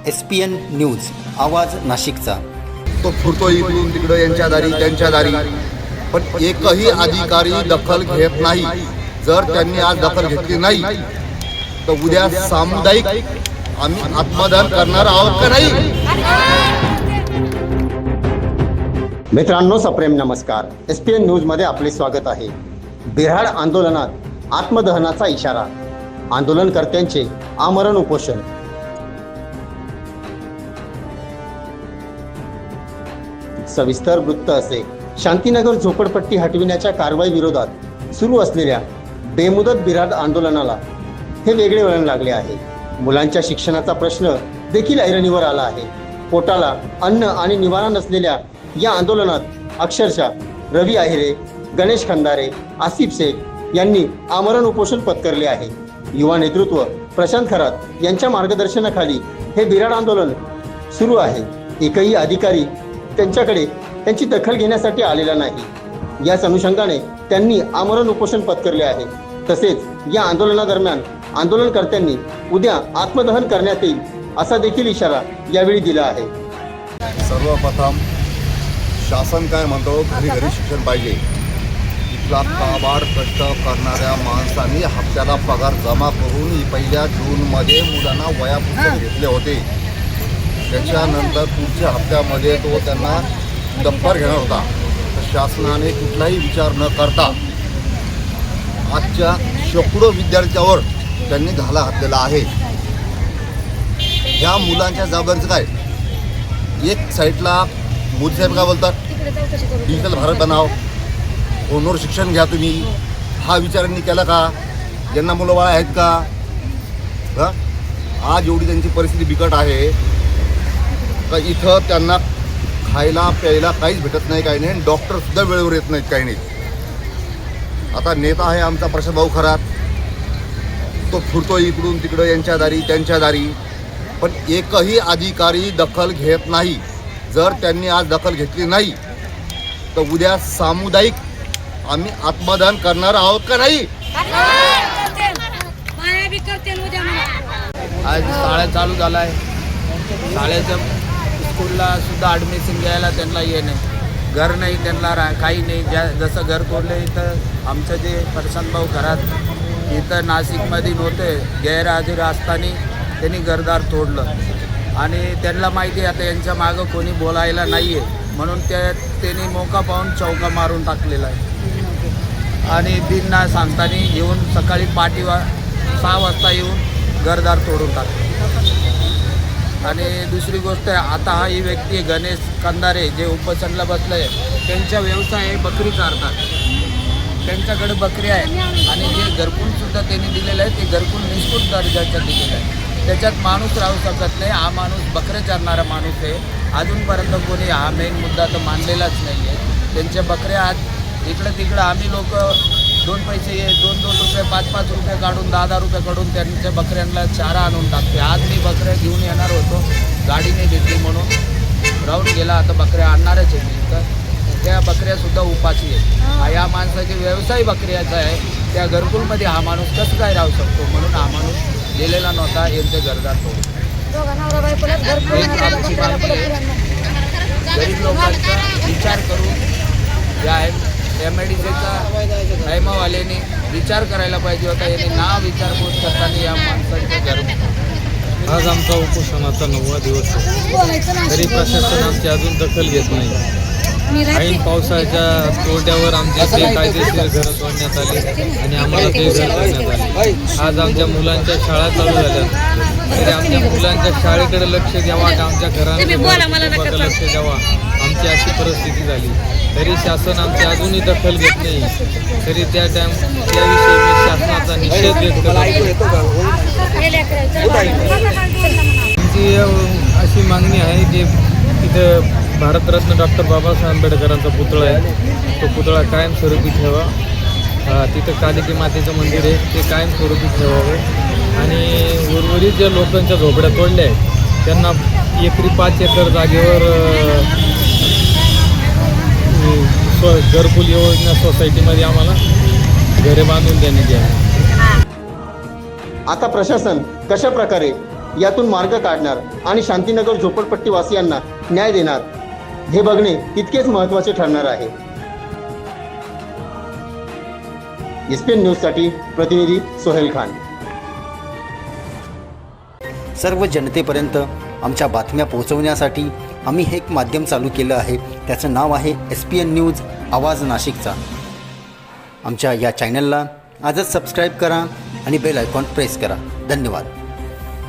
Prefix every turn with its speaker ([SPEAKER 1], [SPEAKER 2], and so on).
[SPEAKER 1] SPN news, आवाज नाशिकचा।
[SPEAKER 2] तो फिरतो इकडून तिकडं, यांच्या दारी त्यांच्या दारी, पण एकही अधिकारी दखल घेत नाही। जर त्यांनी आज दखल घेतली नाही तर उद्या सामुदायिक आम्ही आत्मदहन करणार आहोत का नाही।
[SPEAKER 3] मित्रांनो, सप्रेम नमस्कार। SPN न्यूजमध्ये आपले स्वागत आहे। बिऱ्हाड आंदोलनात आत्मदहनाचा इशारा, आंदोलनकर्त्यांचे आमरण उपोषण। सविस्तर वृत्त असे। शांतीनगर झोपडपट्टी हटविण्याच्या कारवाई विरोधात सुरू असलेल्या बेमुदत बिऱ्हाड आंदोलनाला हे वेगळे वळण लागले आहे। मुलांच्या शिक्षणाचा प्रश्न देखील ऐरणीवर आला आहे। पोटाला अन्न आणि निवारा नसलेल्या या आंदोलनात अक्षरशः रवी आहिरे, गणेश खंदारे, आसिफ शेख यांनी आमरण उपोषण पत्करले आहे। युवा नेतृत्व प्रशांत खरात यांच्या मार्गदर्शनाखाली हे बिऱ्हाड आंदोलन सुरू आहे। एकही अधिकारी त्यांच्याकडे त्यांची दखल घेण्यासाठी आलेला नाही। याच अनुषंगाने त्यांनी आमरण उपोषण पत्करले आहे। तसेच या आंदोलनादरम्यान आंदोलनकर्त्यांनी उद्या आत्मदहन करण्यात येईल असा देखील इशारा यावेळी दिला आहे।
[SPEAKER 2] सर्वप्रथम शासन काय म्हणतो, घरी घरी शिक्षण पाहिजे। इथला काबाड कष्ट करणाऱ्या माणसांनी हप्त्याला पगार जमा करून पहिल्या जूनमध्ये मुलांना वह्या पुस्तक घेतले होते। त्याच्यानंतर पुढच्या हप्त्यामध्ये तो त्यांना दप्तर घेणार होता। तर शासनाने कुठलाही विचार न करता आजच्या शेकडो विद्यार्थ्यावर त्यांनी घाला घातलेला आहे। ह्या मुलांच्या जबाबदारीचं काय? एक साईडला मोदी साहेब काय बोलतात, डिजिटल भारत बनाव, फोनवर शिक्षण घ्या तुम्ही। हा विचार यांनी केला का? ज्यांना मुलं बाळ आहेत का? आज एवढी त्यांची परिस्थिती बिकट आहे का इथं त्यांना खायला प्यायला काहीच भेटत नाही, काही नाही। डॉक्टरसुद्धा वेळेवर येत नाहीत, काही नाही। आता नेता आहे आमचा प्रशांत भाऊ खरात, तो फिरतो इकडून तिकडं, यांच्या दारी त्यांच्या दारी, पण एकही अधिकारी दखल घेत नाही। जर त्यांनी आज दखल घेतली नाही तर उद्या सामुदायिक आम्ही आत्मदहन करणार आहोत का नाही।
[SPEAKER 4] आज शाळा चालू झाला आहे। शाळेचं स्कूलला सुद्धा ॲडमिशन घ्यायला त्यांना ये नाही, घर नाही त्यांना, काही नाही। जसं घर तोडले तर आमचं जे प्रशांत भाऊ घरात इथं नाशिकमध्ये नव्हते, गैरहजेर असताना त्यांनी घरदार तोडलं आणि त्यांना माहिती आहे आता यांच्या मागं कोणी बोलायला नाही आहे, म्हणून त्यांनी मोका पाहून चौका मारून टाकलेला आहे। आणि दिन ना सांगताना येऊन सकाळी 6 वाजता येऊन घरदार तोडून टाकले। आणि दुसरी गोष्ट आहे, आता ही व्यक्ती गणेश खंदारे जे उपोषणला बसले आहे, त्यांचा व्यवसाय आहे बकरी चारतात। त्यांच्याकडे बकरी आहे आणि जे घरकुलसुद्धा त्यांनी दिलेलं आहे ते घरकुल निष्कृत दर्जाचं दिलेलं आहे। त्याच्यात माणूस राहू शकत नाही। हा माणूस बकरे चारणारा माणूस आहे। अजूनपर्यंत कोणी हा मेन मुद्दा तर मानलेलाच नाही आहे। त्यांच्या बकऱ्या आज इकडं तिकडं आम्ही लोक 2 पैसे 2-2 रुपये 5-5 रुपये काढून 10-10 रुपये काढून त्यांच्या बकऱ्यांना चारा आणून टाकते। आज मी बकऱ्या घेऊन येणार होतो, गाडीने घेतली म्हणून राहून गेला। आता बकऱ्या आणणारच आहे मी, तर त्या बकऱ्यासुद्धा उपाशी आहेत। या माणसाचे व्यवसाय बकऱ्याचा आहे, त्या घरकुलमध्ये हा माणूस कसं काय राहू शकतो? म्हणून हा माणूस गेलेला नव्हता, यांचे घरदार तोडून। गरीब लोकांचा विचार करून जे आहे MIDCचा टायमावाल्याने विचार करायला पाहिजे होता। याने ना विचारपूस करताना या माणसाच्या घर।
[SPEAKER 5] आज आमचा उपोषणाचा 9वा दिवस आहे, तरी प्रशासन आमची अजून दखल घेत नाही। ऐन पावसाच्या तोट्यावर आमचे बेकायदेशीर घरं तोडण्यात आली आणि आम्हाला ते घर करण्यात आले। आज आमच्या मुलांच्या शाळा चालू झाल्या, तरी आमच्या मुलांच्या शाळेकडे लक्ष द्यावा, आमच्या घरांकडे लक्ष द्यावा, आमची अशी परिस्थिती झाली। तरी शासन आमची अजूनही दखल घेत नाही। तरी त्याविषयी मी शासनाचा निषेध व्यक्त करतो। आमची अशी मागणी आहे की तिथं भारतरत्न डॉक्टर बाबासाहेब आंबेडकरांचा पुतळा आहे, तो पुतळा कायमस्वरूपी ठेवा। तिथं कालिका मातेचं मंदिर आहे, ते कायमस्वरूपी ठेवावं। आणि उर्वरित ज्या लोकांच्या झोपड्या तोडल्या आहेत त्यांना एकरी 5 एकर जागेवर घरकुल योजना सोसायटीमध्ये आम्हाला घरे बांधून देण्यात यावी।
[SPEAKER 3] आता प्रशासन कशा प्रकारे यातून मार्ग काढणार आणि शांतीनगर झोपडपट्टी वासियांना न्याय देणार हे बघणे तितकेच महत्त्वाचे ठरणार आहे. एसपीएन न्यूजसाठी प्रतिनिधी सोहेल खान.
[SPEAKER 1] सर्व जनतेपर्यंत आमच्या बातम्या पोहोचवण्यासाठी आम्ही हे एक माध्यम चालू केलं आहे. त्याचं नाव आहे SPN न्यूज आवाज नाशिकचा. आमच्या या चॅनलला आजच सबस्क्राईब करा आणि बेल आयकॉन प्रेस करा. धन्यवाद.